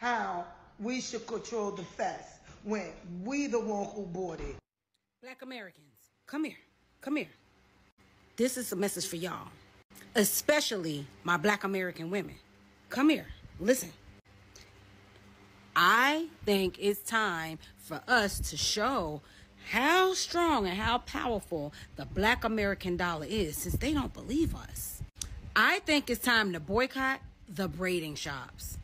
how we should control the fast when we the one who bought it. Black Americans, come here. Come here. This is a message for y'all, especially my Black American women. Come here. Listen. I think it's time for us to show how strong and how powerful the Black American dollar is, since they don't believe us. I think it's time to boycott the braiding shops.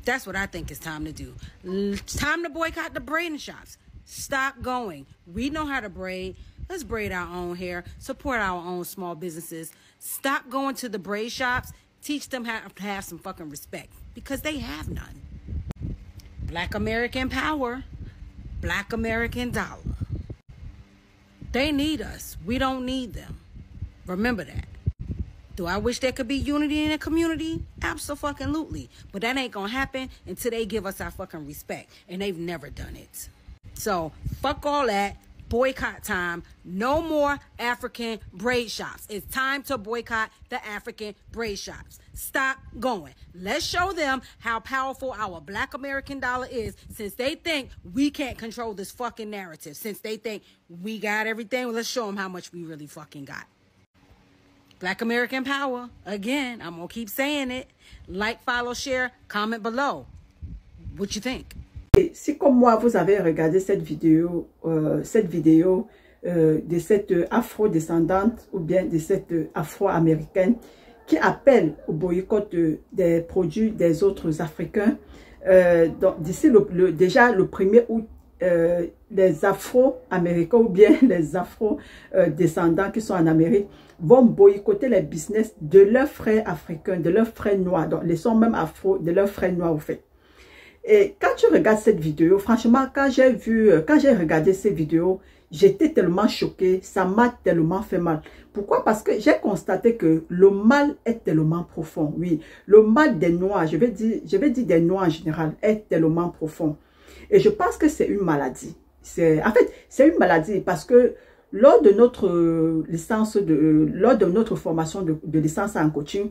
That's what I think it's time to do. It's time to boycott the braiding shops. Stop going. We know how to braid. Let's braid our own hair. Support our own small businesses. Stop going to the braid shops. Teach them how to have some fucking respect, because they have none. Black American power. Black American dollar. They need us. We don't need them. Remember that. Do I wish there could be unity in a community? Absolutely. But that ain't gonna happen until they give us our fucking respect. And they've never done it. So, fuck all that. Boycott time. No more African braid shops. It's time to boycott the African braid shops. Stop going. Let's show them how powerful our Black American dollar is, since they think we can't control this fucking narrative. Since they think we got everything, let's show them how much we really fucking got. Black American power. Again, I'm going to keep saying it. Like, follow, share, comment below. What you think? Et si comme moi, vous avez regardé cette vidéo de cette afro-descendante ou bien de cette afro-américaine qui appelle au boycott des produits des autres Africains, d'ici déjà le 1er août, les afro-américains ou bien les afro-descendants qui sont en Amérique vont boycotter les business de leurs frères africains, de leurs frères noirs, donc ils sont même afro, de leurs frères noirs au fait. Et quand tu regardes cette vidéo, franchement, quand j'ai regardé cette vidéo, j'étais tellement choquée, ça m'a tellement fait mal. Pourquoi? Parce que j'ai constaté que le mal est tellement profond. Oui, le mal des Noirs, je vais dire des Noirs en général, est tellement profond. Et je pense que c'est une maladie. En fait, c'est une maladie parce que lors de notre licence, lors de notre formation de licence en coaching,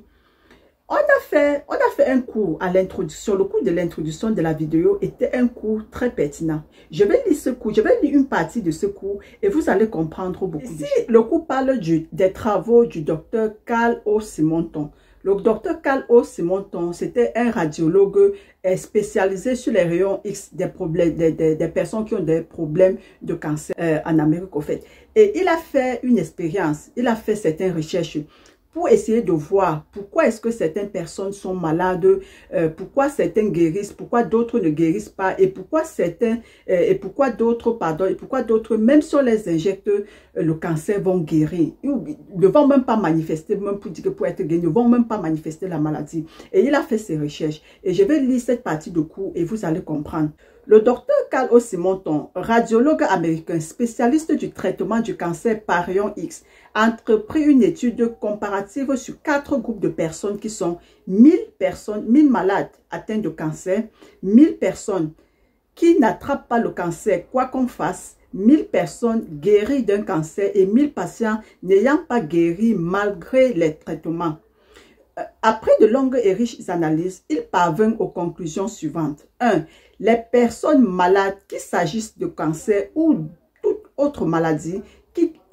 on a fait un cours à l'introduction. Le cours de l'introduction de la vidéo était un cours très pertinent. Je vais lire ce cours, je vais lire une partie de ce cours et vous allez comprendre beaucoup de choses. Le cours parle des travaux du docteur Carl O. Simonton. Le docteur Carl O. Simonton, c'était un radiologue spécialisé sur les rayons X des personnes qui ont des problèmes de cancer en Amérique au fait. Et il a fait une expérience, il a fait certaines recherches pour essayer de voir pourquoi est-ce que certaines personnes sont malades, pourquoi certains guérissent, pourquoi d'autres ne guérissent pas, et pourquoi certains, et pourquoi d'autres, même si on les injecte, le cancer vont guérir. Ils ne vont même pas manifester, même pour dire que pour être guéri, ils ne vont même pas manifester la maladie. Et il a fait ses recherches. Et je vais lire cette partie de cours et vous allez comprendre. Le docteur Carl O. Simonton, radiologue américain spécialiste du traitement du cancer par rayon X, a entrepris une étude comparative sur 4 groupes de personnes qui sont 1000 malades atteints de cancer, 1000 personnes qui n'attrapent pas le cancer quoi qu'on fasse, 1000 personnes guéries d'un cancer et 1000 patients n'ayant pas guéri malgré les traitements. Après de longues et riches analyses, il parvint aux conclusions suivantes. 1. Les personnes malades, qu'il s'agisse de cancer ou toute autre maladie,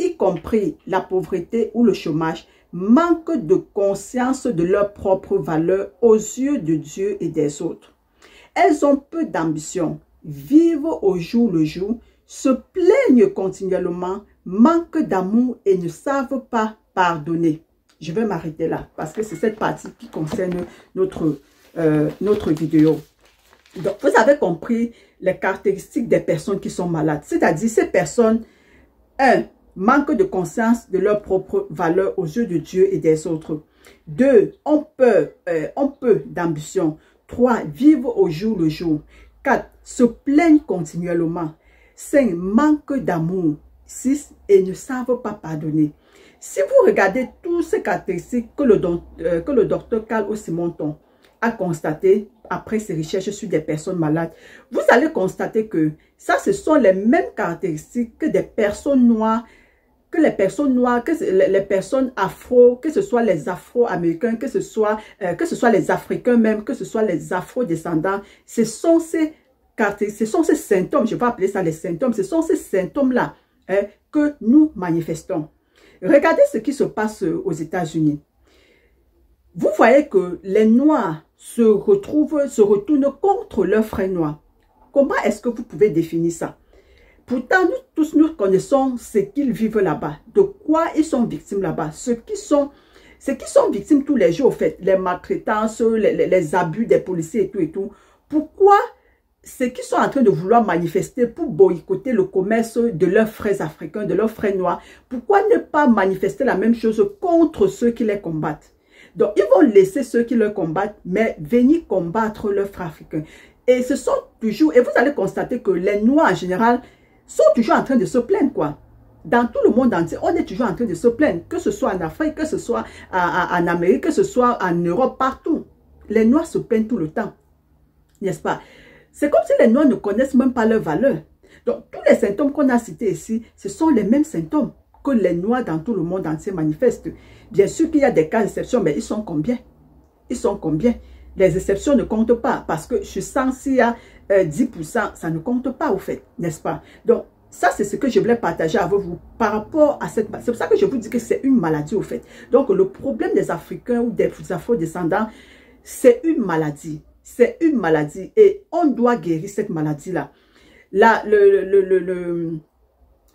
y compris la pauvreté ou le chômage, manquent de conscience de leur propre valeur aux yeux de Dieu et des autres. Elles ont peu d'ambition, vivent au jour le jour, se plaignent continuellement, manquent d'amour et ne savent pas pardonner. Je vais m'arrêter là parce que c'est cette partie qui concerne notre vidéo. Donc, vous avez compris les caractéristiques des personnes qui sont malades. C'est-à-dire, ces personnes, 1. Manquent de conscience de leur propre valeur aux yeux de Dieu et des autres. 2. Ont peu d'ambition. 3. Vivent au jour le jour. 4. Se plaignent continuellement. 5. Manquent d'amour. 6. Et ne savent pas pardonner. Si vous regardez toutes ces caractéristiques que le docteur Carl O. Simonton a constaté après ses recherches sur des personnes malades, vous allez constater que ça, ce sont les mêmes caractéristiques que des personnes noires que les personnes noires, que les personnes afro, que ce soit les afro-américains, que ce soit les africains même, que ce soit les afro-descendants, ce sont ces symptômes, je vais appeler ça les symptômes, ce sont ces symptômes-là que nous manifestons. Regardez ce qui se passe aux États-Unis. Vous voyez que les Noirs se retournent contre leurs frères noirs. Comment est-ce que vous pouvez définir ça? Pourtant, nous tous, nous connaissons ce qu'ils vivent là-bas, de quoi ils sont victimes là-bas, ce qui sont victimes tous les jours, au fait, les maltraitances, les abus des policiers et tout et tout. Pourquoi ceux qui sont en train de vouloir manifester pour boycotter le commerce de leurs frères africains, de leurs frères noirs, pourquoi ne pas manifester la même chose contre ceux qui les combattent? Donc, ils vont laisser ceux qui les combattent, mais venir combattre leurs frères africains. Et ce sont toujours, et vous allez constater que les Noirs en général sont toujours en train de se plaindre, quoi. Dans tout le monde entier, on est toujours en train de se plaindre, que ce soit en Afrique, que ce soit en Amérique, que ce soit en Europe, partout. Les Noirs se plaignent tout le temps, n'est-ce pas? C'est comme si les Noirs ne connaissent même pas leur valeur. Donc, tous les symptômes qu'on a cités ici, ce sont les mêmes symptômes que les Noirs dans tout le monde entier manifestent. Bien sûr qu'il y a des cas d'exception, mais ils sont combien? Ils sont combien? Les exceptions ne comptent pas, parce que je sens s'il y a 10%, ça ne compte pas au fait, n'est-ce pas? Donc, ça c'est ce que je voulais partager avec vous par rapport à cette... C'est pour ça que je vous dis que c'est une maladie au fait. Donc, le problème des Africains ou des Afro-descendants, c'est une maladie. C'est une maladie et on doit guérir cette maladie-là. Là,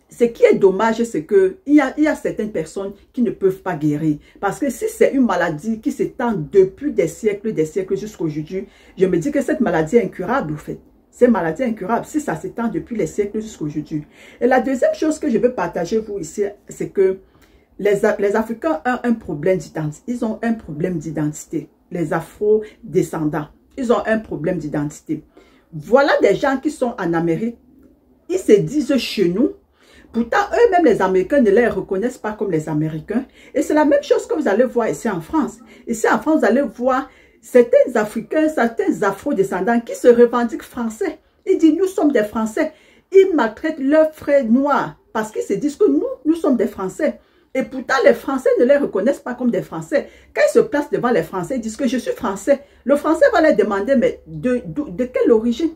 ce qui est dommage, c'est qu'il y a certaines personnes qui ne peuvent pas guérir. Parce que si c'est une maladie qui s'étend depuis des siècles jusqu'à aujourd'hui, je me dis que cette maladie est incurable, en fait. C'est une maladie incurable si ça s'étend depuis les siècles jusqu'à aujourd'hui. Et la deuxième chose que je veux partager vous ici, c'est que les Africains ont un problème d'identité. Ils ont un problème d'identité. Les Afro-descendants, ils ont un problème d'identité. Voilà des gens qui sont en Amérique. Ils se disent chez nous. Pourtant, eux-mêmes, les Américains ne les reconnaissent pas comme les Américains. Et c'est la même chose que vous allez voir ici en France. Ici en France, vous allez voir certains Africains, certains Afro-descendants qui se revendiquent français. Ils disent, nous sommes des Français. Ils maltraitent leurs frères noirs parce qu'ils se disent que nous sommes des Français. Et pourtant, les Français ne les reconnaissent pas comme des Français. Quand ils se placent devant les Français, ils disent que je suis Français. Le Français va leur demander, mais de quelle origine?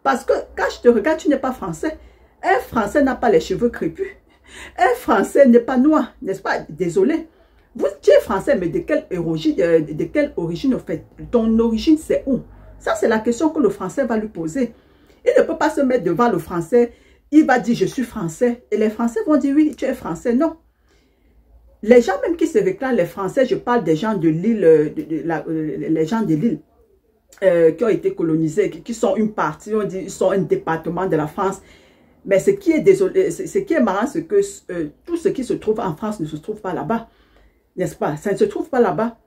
Parce que quand je te regarde, tu n'es pas Français. Un Français n'a pas les cheveux crépus. Un Français n'est pas noir, n'est-ce pas? Désolé. Tu es Français, mais de quelle origine au fait? Ton origine, c'est où? Ça, c'est la question que le Français va lui poser. Il ne peut pas se mettre devant le Français. Il va dire, je suis Français. Et les Français vont dire, oui, tu es Français. Non. Les gens même qui se réclament, les Français, je parle des gens de l'île, les gens de l'île qui ont été colonisés, qui sont une partie, on dit, ils sont un département de la France. Mais ce qui est marrant, c'est que tout ce qui se trouve en France ne se trouve pas là-bas. N'est-ce pas? Ça ne se trouve pas là-bas.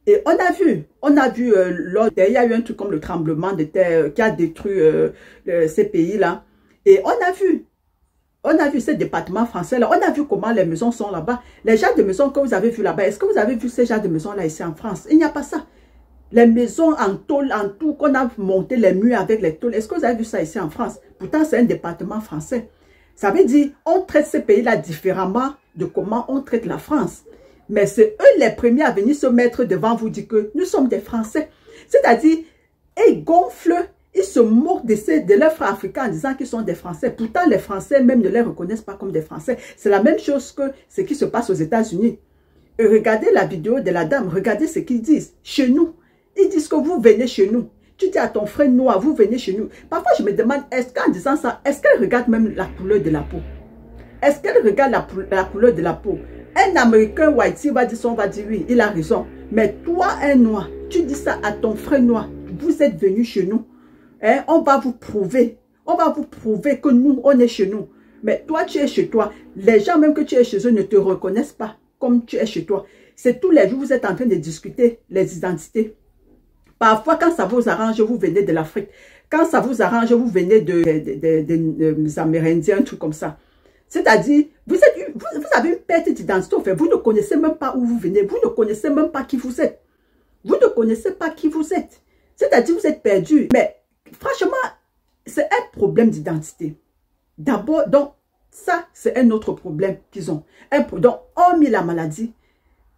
Et on a vu, il y a eu un truc comme le tremblement de terre qui a détruit ces pays-là. Et on a vu ces départements français-là. On a vu comment les maisons sont là-bas. Les genres de maisons que vous avez vu là-bas, est-ce que vous avez vu ces genres de maisons-là ici en France? Il n'y a pas ça. Les maisons en tôle, en tout, qu'on a monté les murs avec les tôles. Est-ce que vous avez vu ça ici en France? Pourtant, c'est un département français. Ça veut dire, on traite ces pays-là différemment de comment on traite la France. Mais c'est eux les premiers à venir se mettre devant vous dire que nous sommes des Français. C'est-à-dire, ils gonflent, ils se moquent de leurs frères africains en disant qu'ils sont des Français. Pourtant, les Français même ne les reconnaissent pas comme des Français. C'est la même chose que ce qui se passe aux États-Unis. Regardez la vidéo de la dame, regardez ce qu'ils disent. Chez nous, ils disent que vous venez chez nous. Tu dis à ton frère noir, vous venez chez nous. Parfois, je me demande, est-ce qu'en disant ça, est-ce qu'elle regarde même la couleur de la peau? Est-ce qu'elle regarde la couleur de la peau? Un Américain whitey va dire oui, il a raison. Mais toi, un noir, tu dis ça à ton frère noir. Vous êtes venu chez nous. Hein? On va vous prouver. On va vous prouver que nous, on est chez nous. Mais toi, tu es chez toi. Les gens même que tu es chez eux ne te reconnaissent pas comme tu es chez toi. C'est tous les jours, vous êtes en train de discuter les identités. Parfois, quand ça vous arrange, vous venez de l'Afrique. Quand ça vous arrange, vous venez des Amérindiens, un truc comme ça. C'est-à-dire, vous avez une perte d'identité. En fait, vous ne connaissez même pas où vous venez. Vous ne connaissez même pas qui vous êtes. Vous ne connaissez pas qui vous êtes. C'est-à-dire, vous êtes perdu. Mais franchement, c'est un problème d'identité. D'abord, donc, Ça, c'est un autre problème qu'ils ont. Donc, hormis la maladie,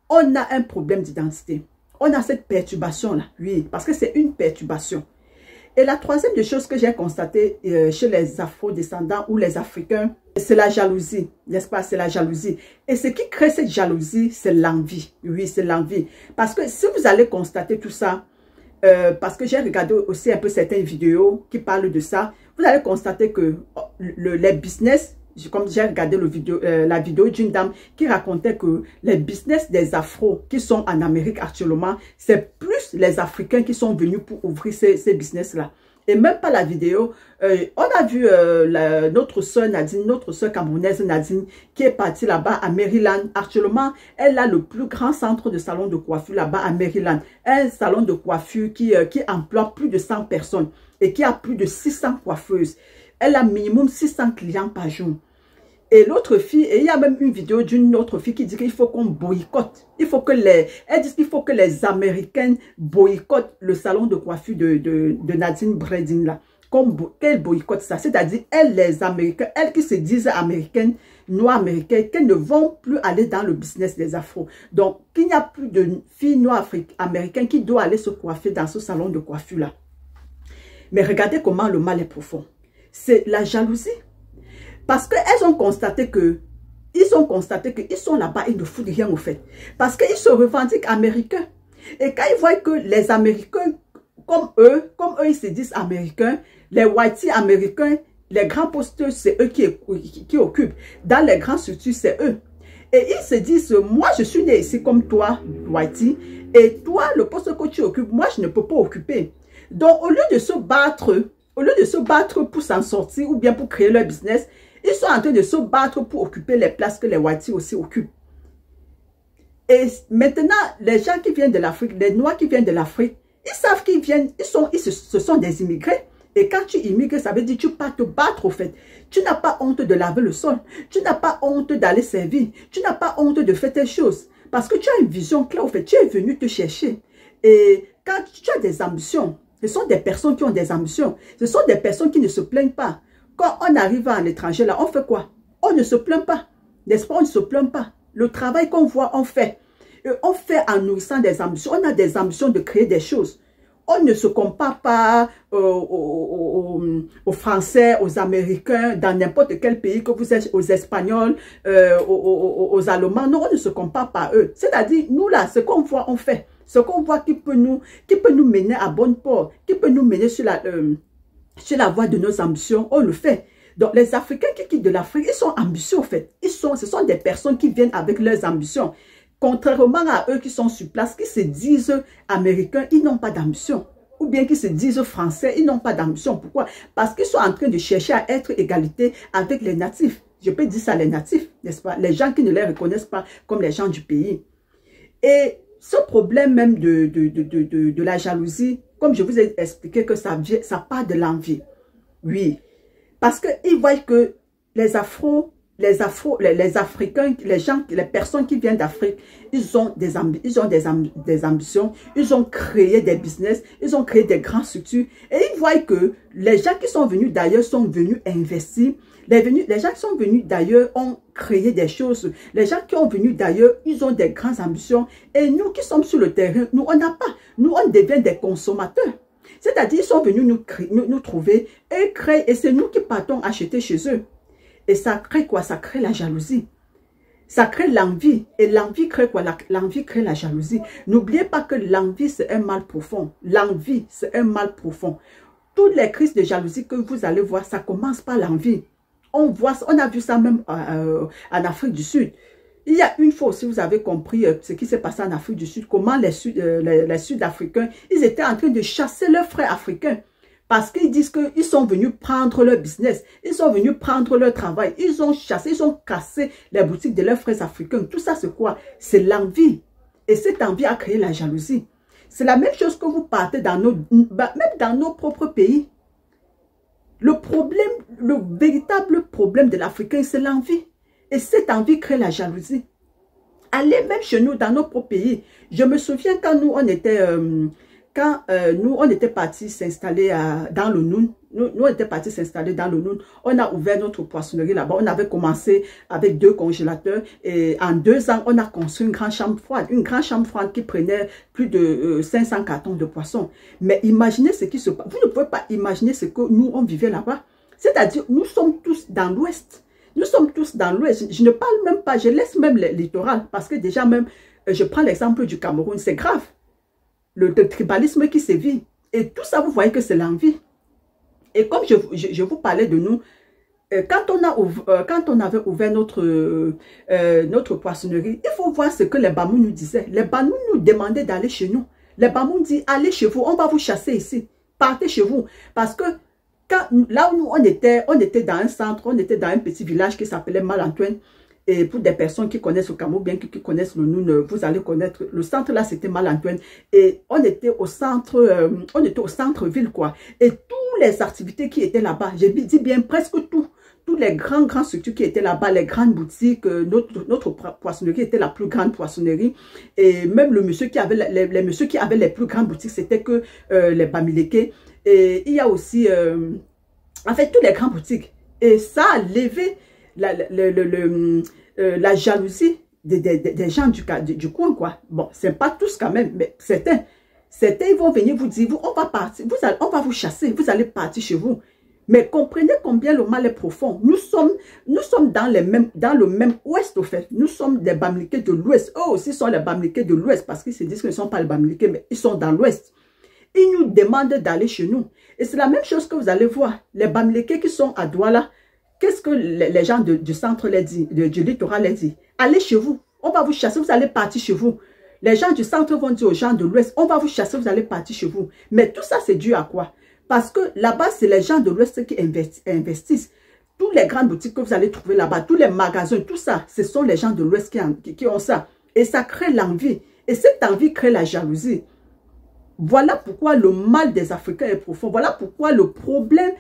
on a un problème d'identité. On a cette perturbation-là, oui, parce que c'est une perturbation. Et la troisième des choses que j'ai constatée chez les afro-descendants ou les Africains, c'est la jalousie, n'est-ce pas? C'est la jalousie. Et ce qui crée cette jalousie, c'est l'envie. Oui, c'est l'envie. Parce que si vous allez constater tout ça, parce que j'ai regardé aussi un peu certaines vidéos qui parlent de ça, vous allez constater que les business, comme j'ai regardé la vidéo d'une dame qui racontait que les business des Afro qui sont en Amérique actuellement, c'est plus les Africains qui sont venus pour ouvrir ces business-là. Et même pas la vidéo, on a vu notre soeur Nadine, notre soeur camerounaise Nadine, qui est partie là-bas à Maryland. Actuellement, elle a le plus grand centre de salon de coiffure là-bas à Maryland. Un salon de coiffure qui emploie plus de 100 personnes et qui a plus de 600 coiffeuses. Elle a minimum 600 clients par jour. Et l'autre fille, et il y a même une vidéo d'une autre fille qui dit qu'il faut qu'on boycotte. Elle dit qu'il faut que les Américains boycottent le salon de coiffure de Nadine Bredin là. Qu'elle boycotte ça. C'est-à-dire, les Américains, elles qui se disent américaines, noires américaines, qu'elles ne vont plus aller dans le business des Afro. Donc, qu'il n'y a plus de filles noires américaines qui doivent aller se coiffer dans ce salon de coiffure là. Mais regardez comment le mal est profond. C'est la jalousie. Parce qu'elles ont constaté qu'ils sont là-bas, ils ne foutent rien au fait. Parce qu'ils se revendiquent américains. Et quand ils voient que les Américains, comme eux, ils se disent américains, les whiteys américains, les grands postes, c'est eux qui occupent. Dans les grands structures, c'est eux. Et ils se disent, moi je suis né ici comme toi, whitey, et toi, le poste que tu occupes, moi je ne peux pas occuper. Donc au lieu de se battre pour s'en sortir ou bien pour créer leur business, ils sont en train de se battre pour occuper les places que les whiteys aussi occupent. Et maintenant, les gens qui viennent de l'Afrique, les Noirs qui viennent de l'Afrique, ils savent qu'ils viennent, ce sont des immigrés. Et quand tu immigres, ça veut dire que tu ne vas pas te battre au fait. Tu n'as pas honte de laver le sol. Tu n'as pas honte d'aller servir. Tu n'as pas honte de faire tes choses. Parce que tu as une vision claire au fait. Tu es venu te chercher. Et quand tu as des ambitions, ce sont des personnes qui ont des ambitions. Ce sont des personnes qui ne se plaignent pas. Quand on arrive à l'étranger, là, on fait quoi? On ne se plaint pas. N'est-ce pas? On ne se plaint pas. Le travail qu'on voit, on fait. Et on fait en nourrissant des ambitions. On a des ambitions de créer des choses. On ne se compare pas aux Français, aux Américains, dans n'importe quel pays, que vous êtes aux Espagnols, aux Allemands. Non, on ne se compare pas à eux. C'est-à-dire, nous là, ce qu'on voit, on fait. Ce qu'on voit qui peut nous mener à bonne port, qui peut nous mener sur la voie de nos ambitions, on le fait. Donc, les Africains qui quittent de l'Afrique, ils sont ambitieux, en fait. Ce sont des personnes qui viennent avec leurs ambitions. Contrairement à eux qui sont sur place, qui se disent américains, ils n'ont pas d'ambition. Ou bien qui se disent français, ils n'ont pas d'ambition. Pourquoi? Parce qu'ils sont en train de chercher à être égalité avec les natifs. Je peux dire ça, les natifs, n'est-ce pas? Les gens qui ne les reconnaissent pas comme les gens du pays. Et ce problème même de la jalousie, comme je vous ai expliqué que ça part de l'envie. Oui. Parce qu'ils voient que les Africains, les personnes qui viennent d'Afrique, ils ont des ambitions, ils ont créé des business, ils ont créé des grandes structures. Et ils voient que les gens qui sont venus d'ailleurs sont venus investir. Les gens qui sont venus d'ailleurs ont créé des choses. Les gens qui ont venus d'ailleurs, ils ont des grandes ambitions. Et nous qui sommes sur le terrain, nous, on n'a pas. Nous, on devient des consommateurs. C'est-à-dire, ils sont venus nous trouver et créer. Et c'est nous qui partons acheter chez eux. Et ça crée quoi? Ça crée la jalousie. Ça crée l'envie. Et l'envie crée quoi? L'envie crée la jalousie. N'oubliez pas que l'envie, c'est un mal profond. L'envie, c'est un mal profond. Toutes les crises de jalousie que vous allez voir, ça commence par l'envie. On a vu ça même en Afrique du Sud. Il y a une fois aussi, vous avez compris ce qui s'est passé en Afrique du Sud, comment les Sud-Africains, ils étaient en train de chasser leurs frères africains. Parce qu'ils disent qu'ils sont venus prendre leur business, ils sont venus prendre leur travail, ils ont chassé, ils ont cassé les boutiques de leurs frères africains. Tout ça, c'est quoi? C'est l'envie. Et cette envie a créé la jalousie. C'est la même chose que vous partez même dans nos propres pays. Le véritable problème de l'Africain, c'est l'envie. Et cette envie crée la jalousie. Allez même chez nous, dans nos propres pays. Je me souviens quand nous, on était quand nous, on était partis s'installer dans le Noun, nous on était partis s'installer dans le Noun, on a ouvert notre poissonnerie là-bas. On avait commencé avec 2 congélateurs et en 2 ans, on a construit une grande chambre froide. Une grande chambre froide qui prenait plus de 500 cartons de poissons. Mais imaginez ce qui se passe. Vous ne pouvez pas imaginer ce que nous, on vivait là-bas. C'est-à-dire, nous sommes tous dans l'Ouest. Nous sommes tous dans l'Ouest. Je ne parle même pas, je laisse même le littoral parce que déjà même, je prends l'exemple du Cameroun, c'est grave. Le tribalisme qui sévit. Et tout ça, vous voyez que c'est l'envie. Et comme je vous parlais de nous, quand on avait ouvert notre poissonnerie, il faut voir ce que les Bamous nous disaient. Les Bamous nous demandaient d'aller chez nous. Les Bamous disent, allez chez vous, on va vous chasser ici. Partez chez vous. Parce que là où nous, on était dans un centre, on était dans un petit village qui s'appelait Mal-Antoine. Et pour des personnes qui connaissent le Cameroun, bien qui connaissent le Noun, vous allez connaître. Le centre là, c'était Mal-Antoine. Et on était au centre-ville, quoi. Et toutes les activités qui étaient là-bas, j'ai dit bien presque tous les grands structures qui étaient là-bas, les grandes boutiques, notre poissonnerie était la plus grande poissonnerie. Et même le monsieur qui avait, les messieurs qui avaient les plus grandes boutiques, c'était que les Bamileke. Et il y a aussi, en fait, toutes les grandes boutiques. Et ça a levé la jalousie des gens du coin, quoi. Bon, c'est pas tous quand même, mais certains, ils vont venir vous dire, on va partir, on va vous chasser, vous allez partir chez vous. Mais comprenez combien le mal est profond. Nous sommes dans le même ouest, au fait. Nous sommes des Bamileke de l'ouest. Eux aussi sont les Bamileke de l'ouest, parce qu'ils se disent qu'ils ne sont pas les Bamileke, mais ils sont dans l'ouest. Ils nous demandent d'aller chez nous. Et c'est la même chose que vous allez voir. Les Bamileke qui sont à Douala, qu'est-ce que les gens du centre les disent, du littoral les disent? Allez chez vous, on va vous chasser, vous allez partir chez vous. Les gens du centre vont dire aux gens de l'ouest, on va vous chasser, vous allez partir chez vous. Mais tout ça, c'est dû à quoi? Parce que là-bas, c'est les gens de l'ouest qui investissent. Toutes les grandes boutiques que vous allez trouver là-bas, tous les magasins, tout ça, ce sont les gens de l'ouest qui ont ça. Et ça crée l'envie. Et cette envie crée la jalousie. Voilà pourquoi le mal des Africains est profond. Voilà pourquoi le problème...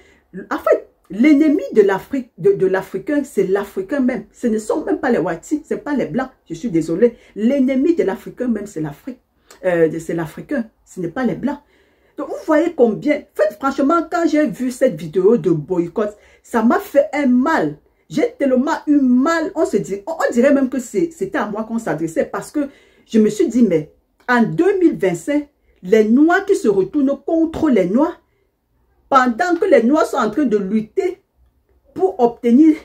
En fait, l'ennemi de l'Afrique, de l'Africain, c'est l'Africain même. Ce ne sont même pas les Wati, ce n'est pas les Blancs. Je suis désolé. L'ennemi de l'Africain même, c'est l'Afrique. C'est l'Africain, ce n'est pas les Blancs. Donc, vous voyez combien... Franchement, quand j'ai vu cette vidéo de boycott, ça m'a fait un mal. J'ai tellement eu mal. On dirait même que c'était à moi qu'on s'adressait parce que je me suis dit, mais en 2025, les Noirs qui se retournent contre les Noirs, pendant que les Noirs sont en train de lutter pour obtenir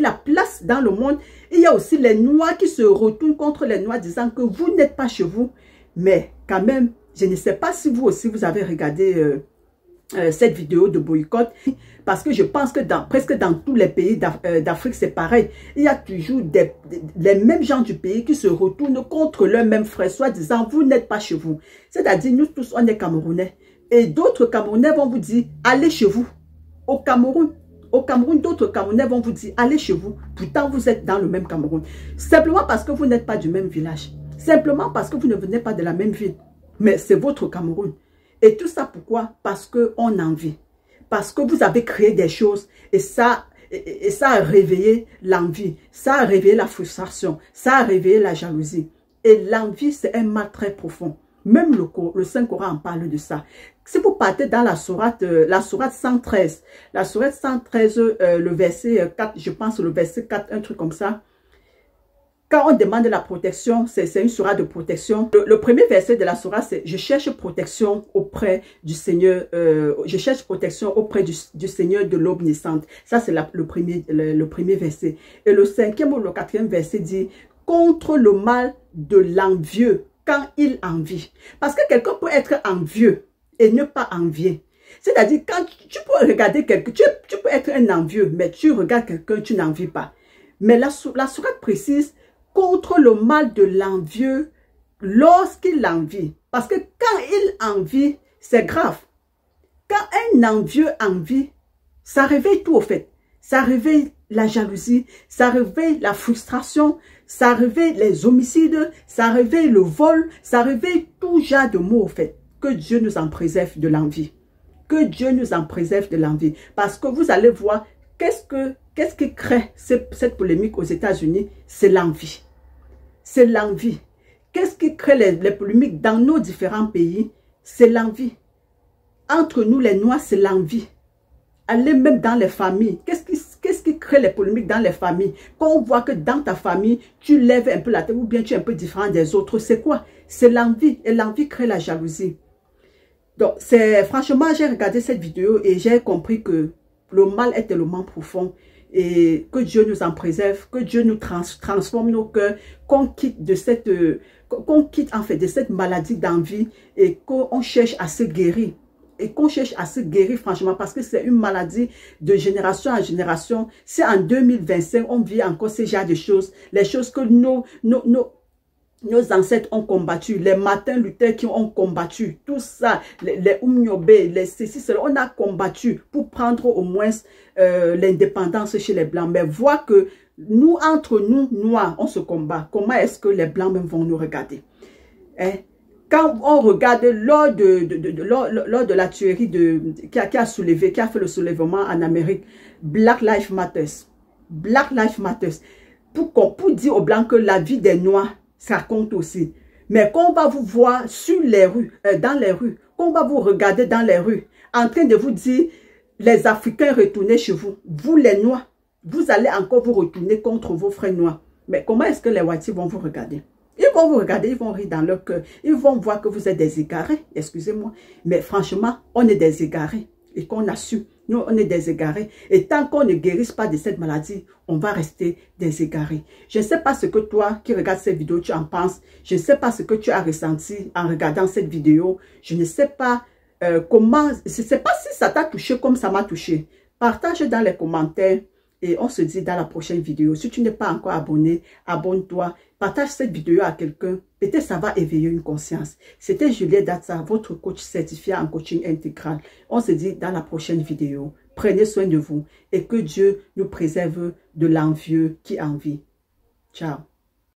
la place dans le monde, il y a aussi les Noirs qui se retournent contre les Noirs disant que vous n'êtes pas chez vous. Mais quand même, je ne sais pas si vous aussi vous avez regardé cette vidéo de boycott, parce que je pense que presque dans tous les pays d'Afrique, c'est pareil. Il y a toujours les mêmes gens du pays qui se retournent contre leurs mêmes frères, soit disant vous n'êtes pas chez vous. C'est-à-dire nous tous, on est Camerounais. Et d'autres Camerounais vont vous dire, allez chez vous. Au Cameroun, d'autres Camerounais vont vous dire, allez chez vous. Pourtant, vous êtes dans le même Cameroun. Simplement parce que vous n'êtes pas du même village. Simplement parce que vous ne venez pas de la même ville. Mais c'est votre Cameroun. Et tout ça pourquoi? Parce qu'on a envie. Parce que vous avez créé des choses et ça a réveillé l'envie. Ça a réveillé la frustration. Ça a réveillé la jalousie. Et l'envie, c'est un mal très profond. Même le Saint-Coran en parle de ça. Si vous partez dans la sourate 113, le verset 4, je pense le verset 4, un truc comme ça. Quand on demande la protection, c'est une sourate de protection. Le premier verset de la sourate, c'est « Je cherche protection auprès du Seigneur, je cherche protection auprès du Seigneur de l'aube naissante. » Ça, c'est le premier verset. Et le 5e ou le 4e verset dit « Contre le mal de l'envieux, quand il envie. » Parce que quelqu'un peut être envieux et ne pas envier. C'est-à-dire, quand tu peux regarder quelqu'un, tu peux être un envieux, mais tu regardes quelqu'un, tu n'envies pas. Mais la sourate précise contre le mal de l'envieux lorsqu'il envie. Parce que quand il envie, c'est grave. Quand un envieux envie, ça réveille tout au fait. Ça réveille la jalousie, ça réveille la frustration, ça réveille les homicides, ça réveille le vol, ça réveille tout genre de mots au fait. Que Dieu nous en préserve de l'envie. Que Dieu nous en préserve de l'envie. Parce que vous allez voir, qu'est-ce qui crée cette polémique aux États-Unis? C'est l'envie. C'est l'envie. Qu'est-ce qui crée les polémiques dans nos différents pays? c'est l'envie. Entre nous, les Noirs, c'est l'envie. Allez même dans les familles. Qu'est-ce qui crée les polémiques dans les familles? Quand on voit que dans ta famille, tu lèves un peu la tête ou bien tu es un peu différent des autres, c'est quoi? C'est l'envie. Et l'envie crée la jalousie. Donc, franchement, j'ai regardé cette vidéo et j'ai compris que le mal est tellement profond. Et que Dieu nous en préserve, que Dieu nous transforme nos cœurs, qu'on quitte de cette maladie d'envie et qu'on cherche à se guérir. Et qu'on cherche à se guérir franchement parce que c'est une maladie de génération en génération. C'est en 2025, on vit encore ce genre de choses. Les choses que nos ancêtres ont combattu, les Martin Luther qui ont combattu, tout ça, les Umnyobe, les ceci, cela, on a combattu pour prendre au moins l'indépendance chez les Blancs. Mais voir que nous, entre nous, Noirs, on se combat. Comment est-ce que les Blancs même vont nous regarder? Hein? Quand on regarde lors de la tuerie qui a fait le soulèvement en Amérique, Black Lives Matter. Black Lives Matter. Pour dire aux Blancs que la vie des Noirs, ça compte aussi. Mais quand on va vous voir sur les rues, dans les rues, quand on va vous regarder dans les rues, en train de vous dire, les Africains retournez chez vous, vous les Noirs, vous allez encore vous retourner contre vos frères Noirs. Mais comment est-ce que les Whites vont vous regarder? Ils vont vous regarder, ils vont rire dans leur cœur. Ils vont voir que vous êtes des égarés, excusez-moi. Mais franchement, on est des égarés. Et qu'on a su, nous, on est des égarés. Et tant qu'on ne guérisse pas de cette maladie, on va rester des égarés. Je ne sais pas ce que toi, qui regardes cette vidéo, tu en penses. Je ne sais pas ce que tu as ressenti en regardant cette vidéo. Je ne sais pas comment, je ne sais pas si ça t'a touché comme ça m'a touché. Partage dans les commentaires. Et on se dit dans la prochaine vidéo. Si tu n'es pas encore abonné, abonne-toi. Partage cette vidéo à quelqu'un. Peut-être ça va éveiller une conscience. C'était Juliette Datsa, votre coach certifié en coaching intégral. On se dit dans la prochaine vidéo. Prenez soin de vous et que Dieu nous préserve de l'envieux qui envie. Ciao.